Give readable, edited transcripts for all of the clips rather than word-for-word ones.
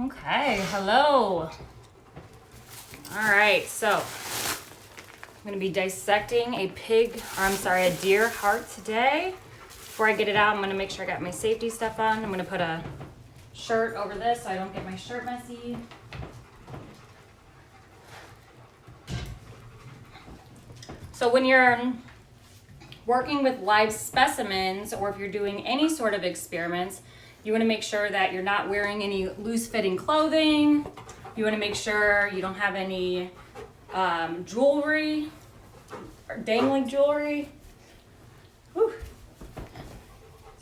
Okay, hello. All right, so I'm gonna be dissecting a deer heart today. Before I get it out, I'm gonna make sure I got my safety stuff on. I'm gonna put a shirt over this so I don't get my shirt messy. So when you're working with live specimens, or if you're doing any sort of experiments, you want to make sure that you're not wearing any loose-fitting clothing. You want to make sure you don't have any jewelry or dangling jewelry. Whew. So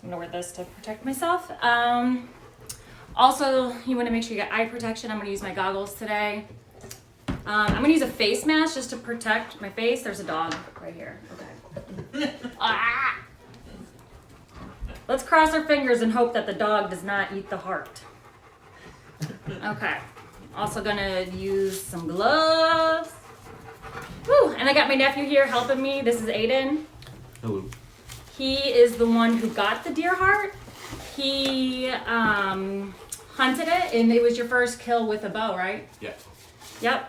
I'm gonna wear this to protect myself. Also, you want to make sure you get eye protection. I'm gonna use my goggles today. I'm gonna use a face mask just to protect my face. There's a dog right here. Okay. Ah! Let's cross our fingers and hope that the dog does not eat the heart. Okay. Also gonna use some gloves. Woo! And I got my nephew here helping me. This is Aiden. Hello. He is the one who got the deer heart. He hunted it, and it was your first kill with a bow, right? Yeah. Yep.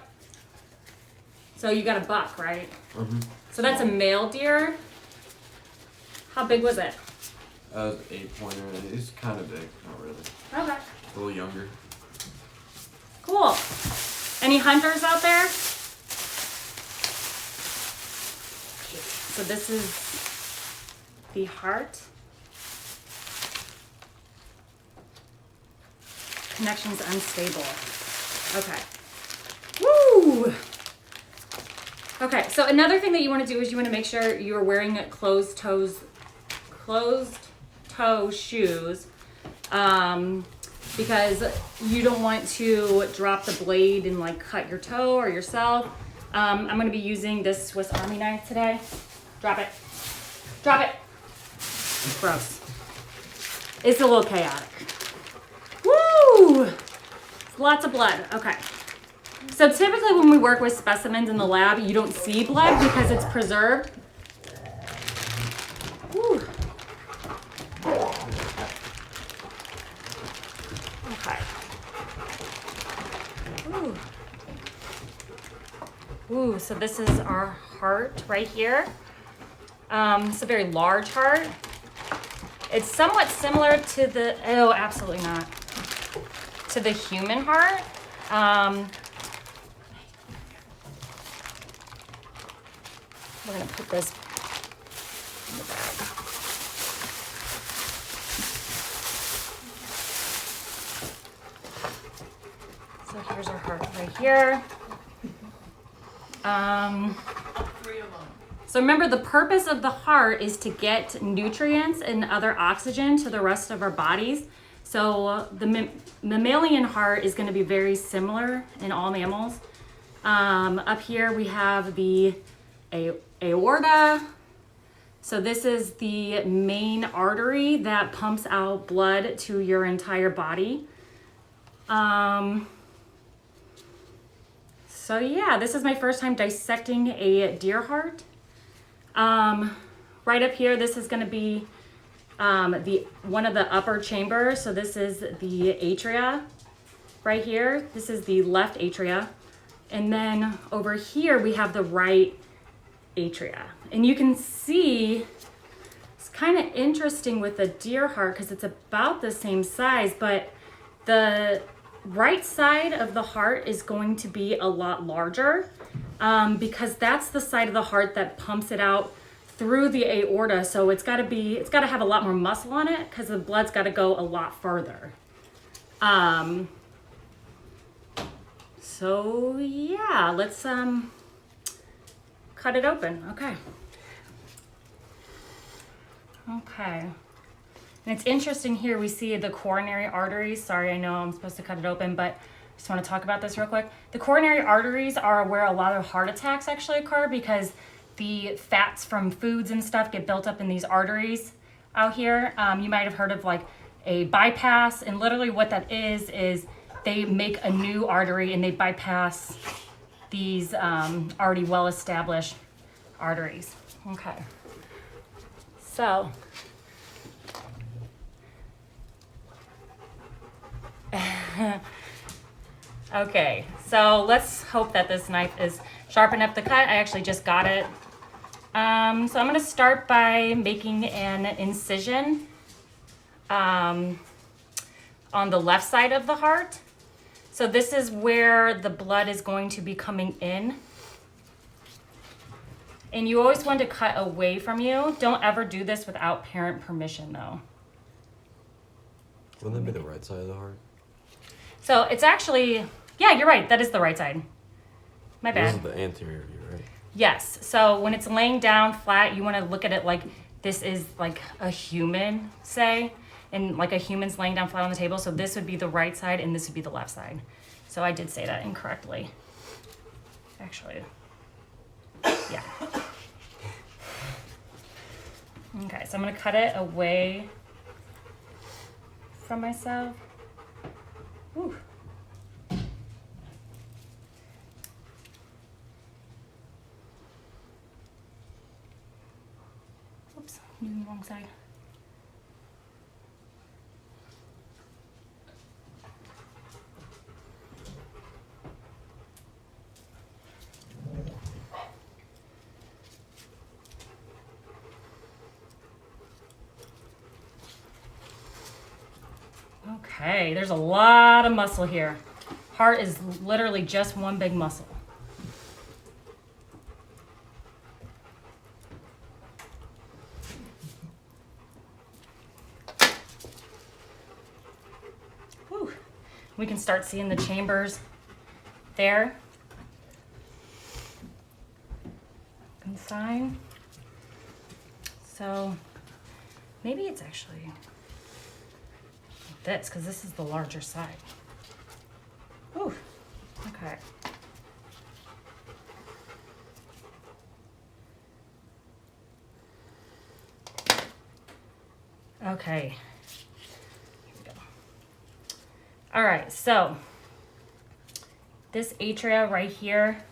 So you got a buck, right? Mm-hmm. So that's a male deer. How big was it? That was 8-pointer. It's kind of big, not really. Okay. A little younger. Cool. Any hunters out there? So this is the heart. Connection's unstable. Okay. Woo! Okay, so another thing that you want to do is you want to make sure you're wearing closed toe shoes, because you don't want to drop the blade and like cut your toe or yourself. I'm going to be using this Swiss Army knife today. Drop it. Drop it. It's gross. It's a little chaotic. Woo! Lots of blood. Okay. So typically when we work with specimens in the lab, you don't see blood because it's preserved. Woo. Okay. Ooh. Ooh, so this is our heart right here. It's a very large heart. It's somewhat similar to the, oh, absolutely not, to the human heart. We're gonna put this in the bag. So here's our heart right here. So remember, the purpose of the heart is to get nutrients and other oxygen to the rest of our bodies. So the mammalian heart is going to be very similar in all mammals. Up here we have the aorta. So this is the main artery that pumps out blood to your entire body. So yeah, this is my first time dissecting a deer heart. Right up here, this is going to be one of the upper chambers. So this is the atria right here. This is the left atria. And then over here, we have the right atria. And you can see, it's kind of interesting with the deer heart because it's about the same size, but the right side of the heart is going to be a lot larger because that's the side of the heart that pumps it out through the aorta. So it's got to have a lot more muscle on it because the blood's got to go a lot further. So yeah, let's cut it open. Okay. And it's interesting here, we see the coronary arteries. Sorry, I know I'm supposed to cut it open, but I just want to talk about this real quick. The coronary arteries are where a lot of heart attacks actually occur because the fats from foods and stuff get built up in these arteries out here. You might have heard of like a bypass, and literally what that is they make a new artery and they bypass these already well-established arteries. Okay. So Okay, so let's hope that this knife is sharp enough to cut. I actually just got it. So I'm gonna start by making an incision on the left side of the heart. So this is where the blood is going to be coming in. And you always want to cut away from you. Don't ever do this without parent permission though. Wouldn't that be the right side of the heart? So it's actually, yeah, you're right. That is the right side. My bad. This is the anterior view, right? Yes. So when it's laying down flat, you want to look at it like this is like a human, say, and like a human's laying down flat on the table. So this would be the right side and this would be the left side. So I did say that incorrectly. Actually, yeah. Okay, so I'm going to cut it away from myself. Ooh. Oops, I'm using the wrong side. Okay, there's a lot of muscle here. Heart is literally just one big muscle. Whew. We can start seeing the chambers there. Inside. So maybe it's actually this, because this is the larger side. Ooh, okay. Okay, here we go. All right, so this atria right here,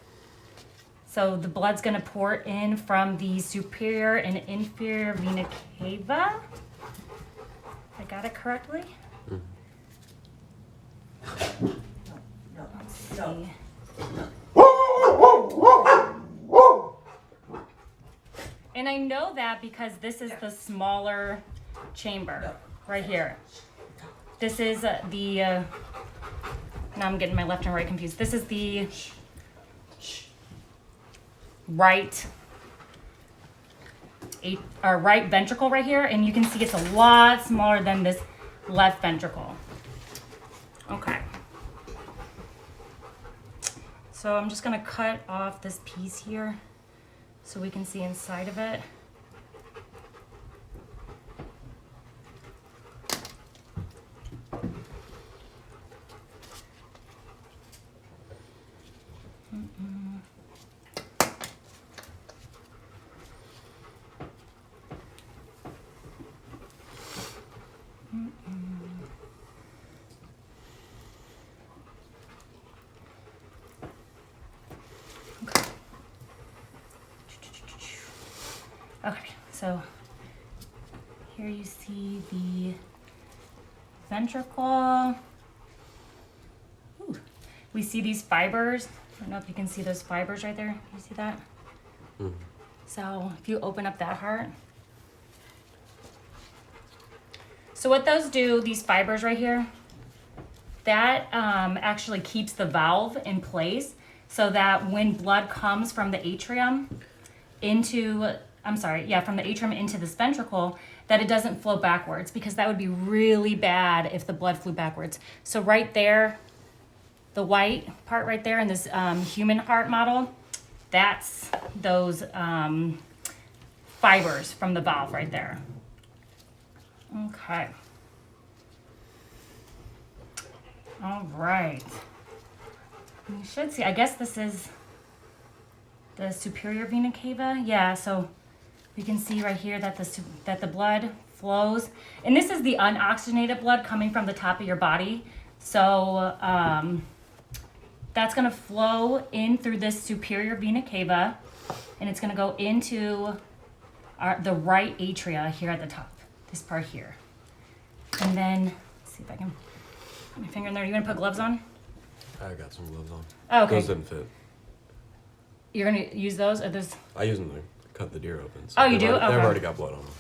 so the blood's gonna pour in from the superior and inferior vena cava. I got it correctly? Let's see. And I know that because this is the smaller chamber right here. This is now I'm getting my left and right confused. This is the right ventricle right here, and you can see it's a lot smaller than this left ventricle. Okay. So I'm just gonna cut off this piece here so we can see inside of it. Okay, so here you see the ventricle. Ooh. We see these fibers. I don't know if you can see those fibers right there. You see that? Mm. So if you open up that heart. So what those do, these fibers right here, that actually keeps the valve in place so that when blood comes from the atrium from the atrium into this ventricle, that it doesn't flow backwards, because that would be really bad if the blood flew backwards. So right there, the white part right there in this human heart model, that's those fibers from the valve right there. Okay. All right. You should see, I guess this is the superior vena cava. Yeah, so we can see right here that the blood flows. And this is the unoxygenated blood coming from the top of your body. So that's gonna flow in through this superior vena cava, and it's gonna go into the right atria here at the top, this part here. And then, let's see if I can put my finger in there. You gonna put gloves on? I got some gloves on. Oh, okay. Those didn't fit. You're gonna use those, or those? I use them to cut the deer open. So Oh, you do? They've Okay. already got blood on them.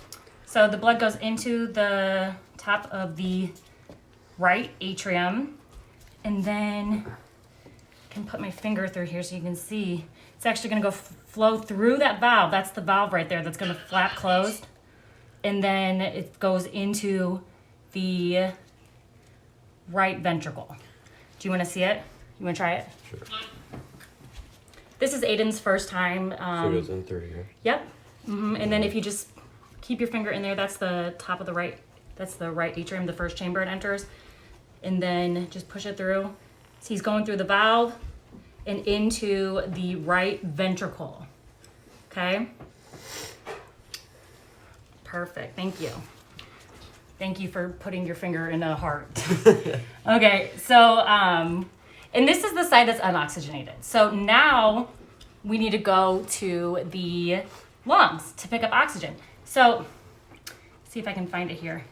So the blood goes into the top of the right atrium, and then I can put my finger through here so you can see. It's actually gonna go flow through that valve. That's the valve right there that's gonna flap closed, and then it goes into the right ventricle. Do you want to see it? You want to try it? Sure. This is Aiden's first time. So it goes in through here. Yep. And then if you just keep your finger in there, that's the top of the right, that's the right atrium, the first chamber it enters. And then just push it through. So he's going through the valve and into the right ventricle. Okay? Perfect. Thank you. Thank you for putting your finger in the heart. Okay, so, and this is the side that's unoxygenated. So now we need to go to the lungs to pick up oxygen. So, see if I can find it here.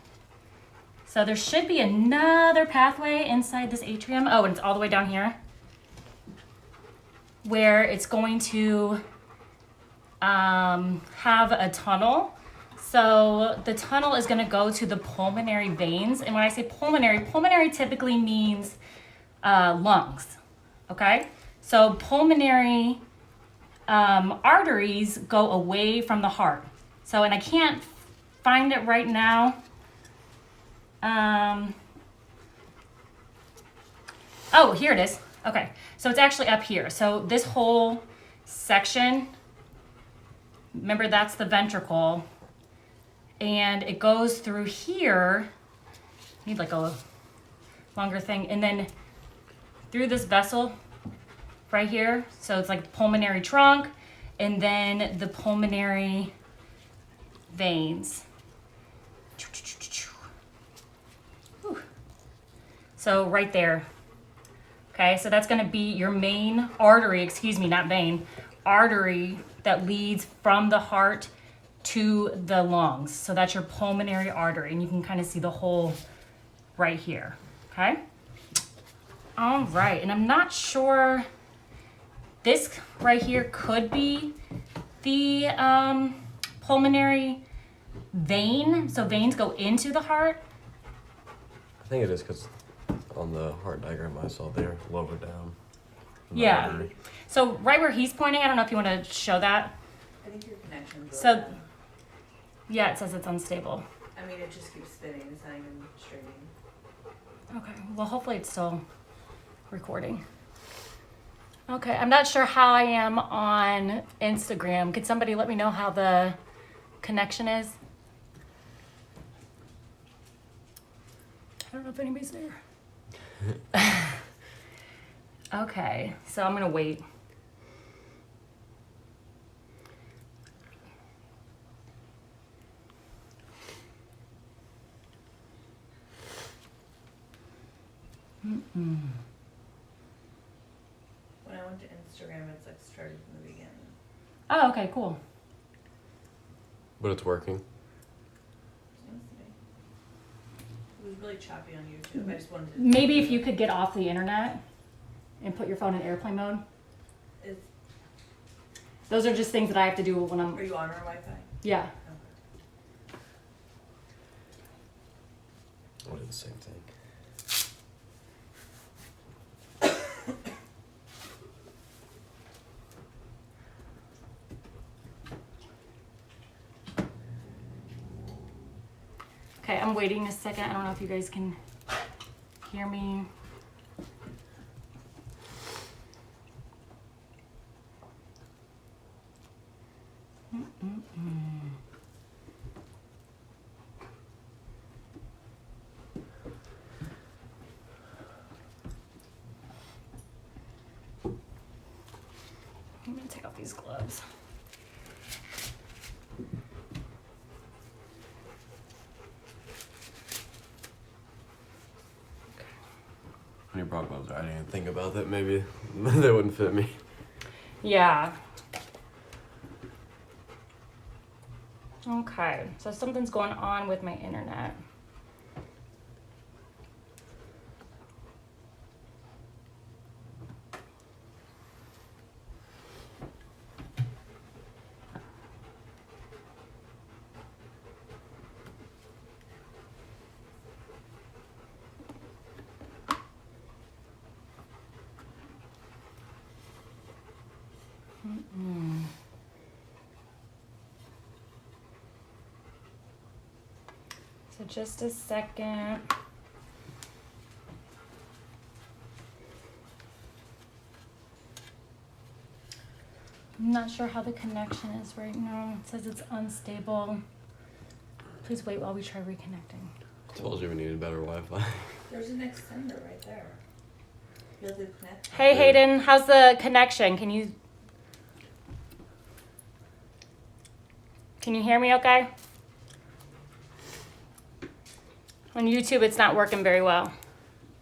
So there should be another pathway inside this atrium. Oh, and it's all the way down here, where it's going to have a tunnel. So the tunnel is going to go to the pulmonary veins. And when I say pulmonary typically means lungs, okay? So pulmonary arteries go away from the heart. So, and I can't find it right now. Oh, here it is. Okay, so it's actually up here. So this whole section, remember that's the ventricle. And it goes through here. Need like a longer thing. And then through this vessel right here. So it's like the pulmonary trunk and then the pulmonary veins. Whew. So right there. Okay, so that's gonna be your main artery, excuse me, not vein, artery that leads from the heart to the lungs. So that's your pulmonary artery, and you can kind of see the hole right here, okay? All right, and I'm not sure, this right here could be the pulmonary vein. So veins go into the heart. I think it is because on the heart diagram I saw there, lower down. Yeah. Artery. So right where he's pointing, I don't know if you want to show that. I think your connection's So- broken. Yeah, it says it's unstable. I mean, it just keeps spinning. It's not even straining. Okay, well, hopefully it's still recording. Okay, I'm not sure how I am on Instagram. Could somebody let me know how the connection is? I don't know if anybody's there. Okay, so I'm gonna wait. When I went to Instagram, it's like started from the beginning. Oh, okay, cool. But it's working. Seems to be. It was really choppy on YouTube. I just wanted to. Maybe if you could get off the internet and put your phone in airplane mode. Is, Those are just things that I have to do when I'm, are you on our Wi-Fi? yeah. I'll do the same thing. Okay, I'm waiting a second. I don't know if you guys can hear me. I'm gonna take off these gloves. When you brought gloves, I didn't even think about that. Maybe they wouldn't fit me. Yeah. Okay, so something's going on with my internet. So just a second. I'm not sure how the connection is right now. It says it's unstable. Please wait while we try reconnecting. I told you we needed better Wi-Fi. There's an extender right there. You'll do connect. Hey Hayden, how's the connection? Can you hear me okay? On YouTube it's not working very well.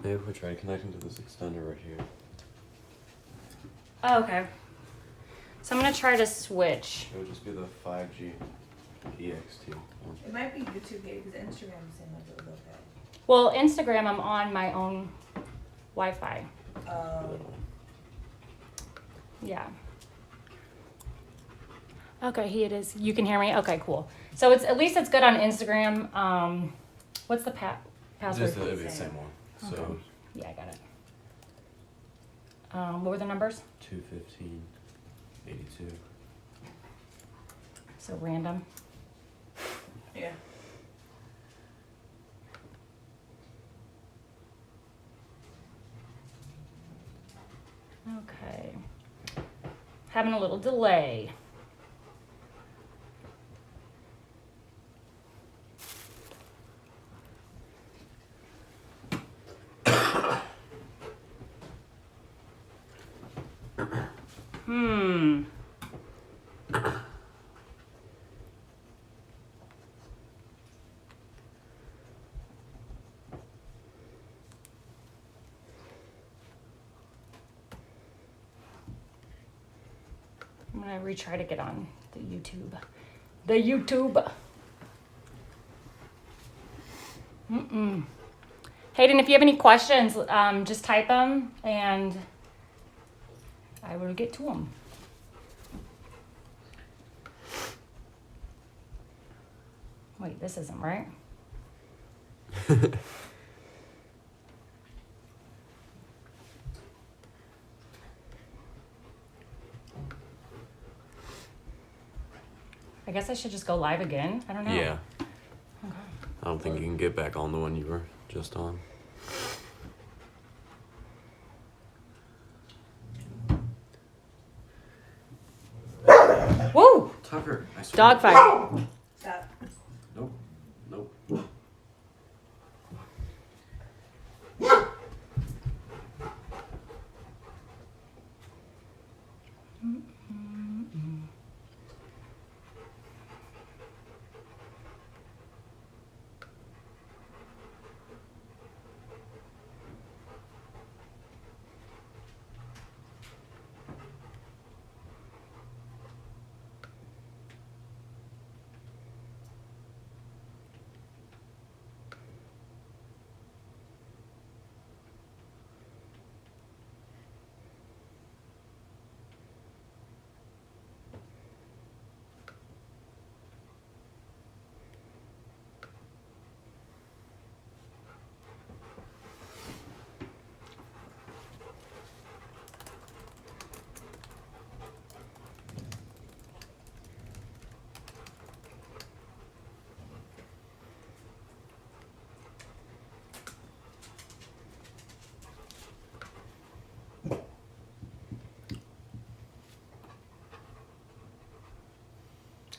Maybe if we try connecting to this extender right here. Oh, okay. So I'm gonna try to switch. It would just be the 5G EXT one. It might be YouTube here because Instagram seemed like it was okay. Well, Instagram, I'm on my own Wi-Fi. Yeah. Okay, here it is. You can hear me? Okay, cool. So it's at least it's good on Instagram. What's the password? Just it'd be the same one. So Okay. Yeah, I got it. What were the numbers? 21582. So random. Yeah. Okay. Having a little delay. Hmm. I'm gonna retry to get on the YouTube. The YouTube. Hayden, if you have any questions, just type them and I will get to them. Wait, this isn't right. I guess I should just go live again. I don't know. Yeah. Okay. I don't think you can get back on the one you were just on. Woo! Tucker, I swear. Dog fight. Stop. Nope. Nope.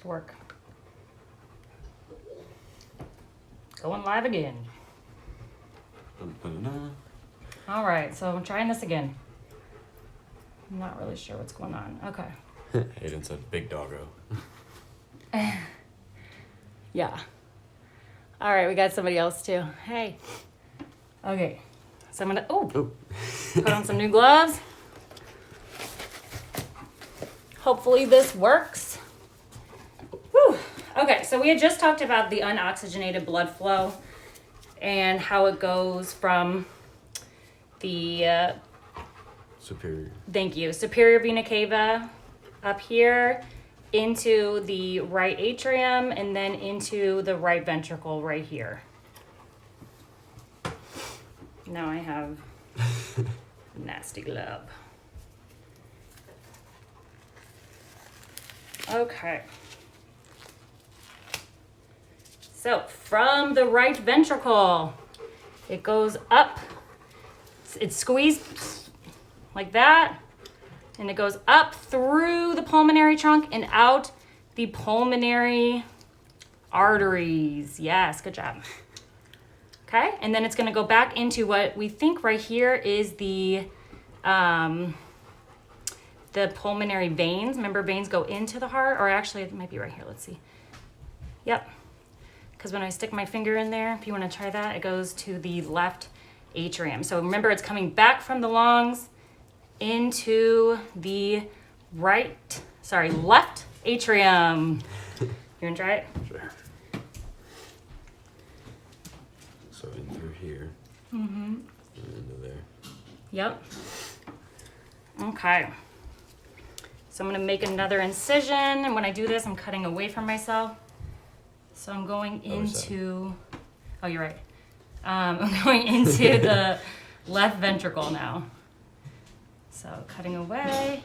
Work. Going live again. All right, so I'm trying this again. I'm not really sure what's going on. Okay. Hayden said big doggo. Yeah. All right, we got somebody else too. Hey. Okay. So I'm gonna put on some new gloves. Hopefully this works. Whew. Okay, so we had just talked about the unoxygenated blood flow and how it goes from the Superior. thank you, superior vena cava up here into the right atrium and then into the right ventricle right here. Now I have nasty glove. Okay. So from the right ventricle, it goes up. It's squeezed like that. And it goes up through the pulmonary trunk and out the pulmonary arteries. Yes, good job. Okay, and then it's gonna go back into what we think right here is the pulmonary veins. Remember, veins go into the heart, or actually it might be right here, let's see. Yep, because when I stick my finger in there, if you wanna try that, it goes to the left atrium. So remember, it's coming back from the lungs into the left atrium. You wanna try it? Sure. So in through here. Mm-hmm. And into there. Yep. Okay. So I'm gonna make another incision, and when I do this, I'm cutting away from myself. So I'm going into, oh, you're right. I'm going into the left ventricle now. So cutting away.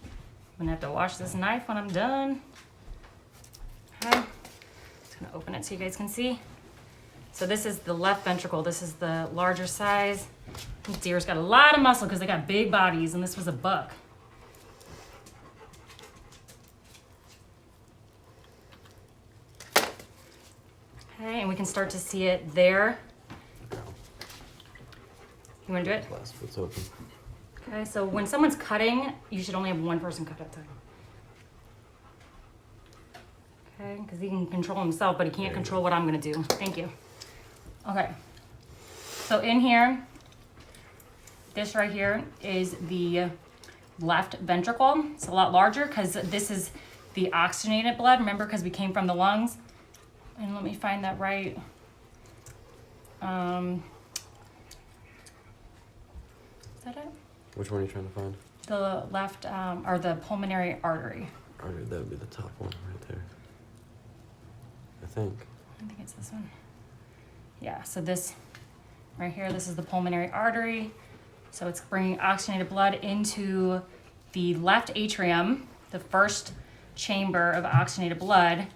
I'm gonna have to wash this knife when I'm done. Okay. Just gonna open it so you guys can see. So this is the left ventricle. This is the larger size. These deer's got a lot of muscle because they got big bodies, and this was a buck. Okay, and we can start to see it there. You wanna do it? Last foot's open. Okay, so when someone's cutting, you should only have one person cut at a time. Okay, because he can control himself, but he can't control what I'm gonna do. Thank you. Okay, so in here, this right here is the left ventricle. It's a lot larger because this is the oxygenated blood, remember, because we came from the lungs. And let me find that right. Is that it? Which one are you trying to find? The left, or the pulmonary artery. Artery, that would be the top one right there. I think. I think it's this one. Yeah, so this right here, this is the pulmonary artery. So it's bringing oxygenated blood into the left atrium, the first chamber of oxygenated blood,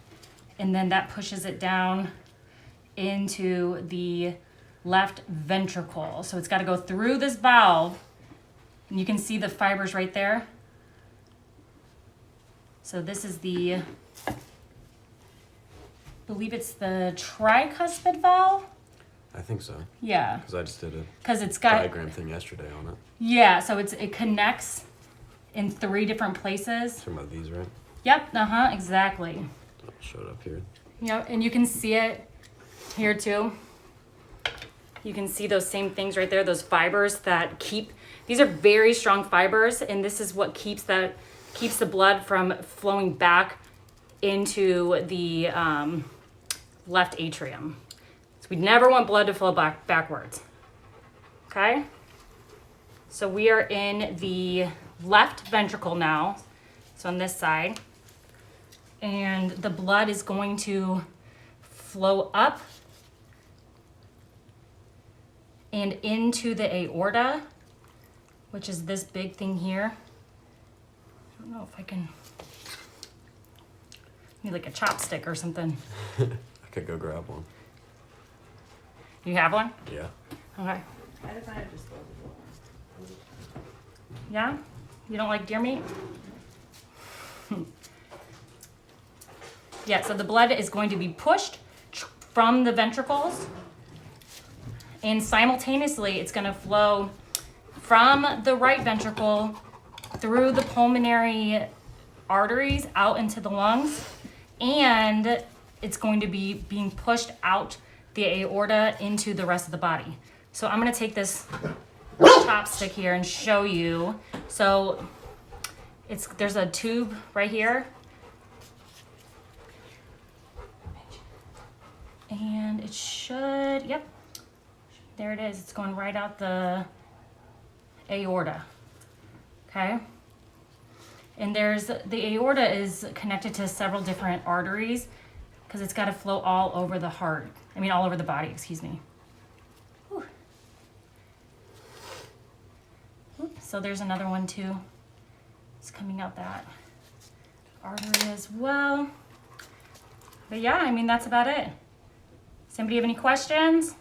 and then that pushes it down into the left ventricle. So it's got to go through this valve, and you can see the fibers right there. So this is the, I believe it's the tricuspid valve. I think so. Yeah. Because I just did a Because it's got diagram thing yesterday on it. Yeah, so it connects in 3 different places. Talking about these, right? Yep, exactly. I'll show it up here. Yep, and you can see it here too. You can see those same things right there, those fibers that keep, these are very strong fibers, and this is what keeps the blood from flowing back into the left atrium. So we never want blood to flow backwards. Okay? So we are in the left ventricle now, so on this side, and the blood is going to flow up and into the aorta, which is this big thing here. I don't know if I can, need like a chopstick or something. I could go grab one. You have one? Yeah. Okay. Try to find a disposable one. Yeah? You don't like deer meat? Yeah, so the blood is going to be pushed from the ventricles, and simultaneously it's going to flow from the right ventricle through the pulmonary arteries out into the lungs, and it's going to be being pushed out the aorta into the rest of the body. So I'm going to take this chopstick here and show you. So there's a tube right here, and it should, yep, there it is. It's going right out the aorta. Okay, and the aorta is connected to several different arteries because it's got to flow all over the heart. All over the body, excuse me. Whew. So there's another one too. It's coming out that artery as well. But yeah, I mean, that's about it. Does anybody have any questions?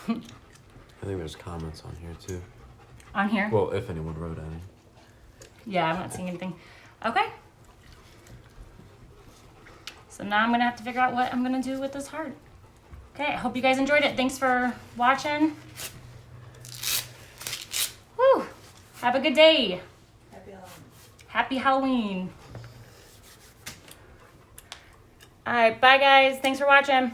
I think there's comments on here too. On here? Well, if anyone wrote any. Yeah, I'm not seeing anything. Okay. So now I'm gonna have to figure out what I'm gonna do with this heart. Okay, I hope you guys enjoyed it. Thanks for watching. Whew. Have a good day. Happy Halloween. Happy Halloween. All right, bye guys. Thanks for watching.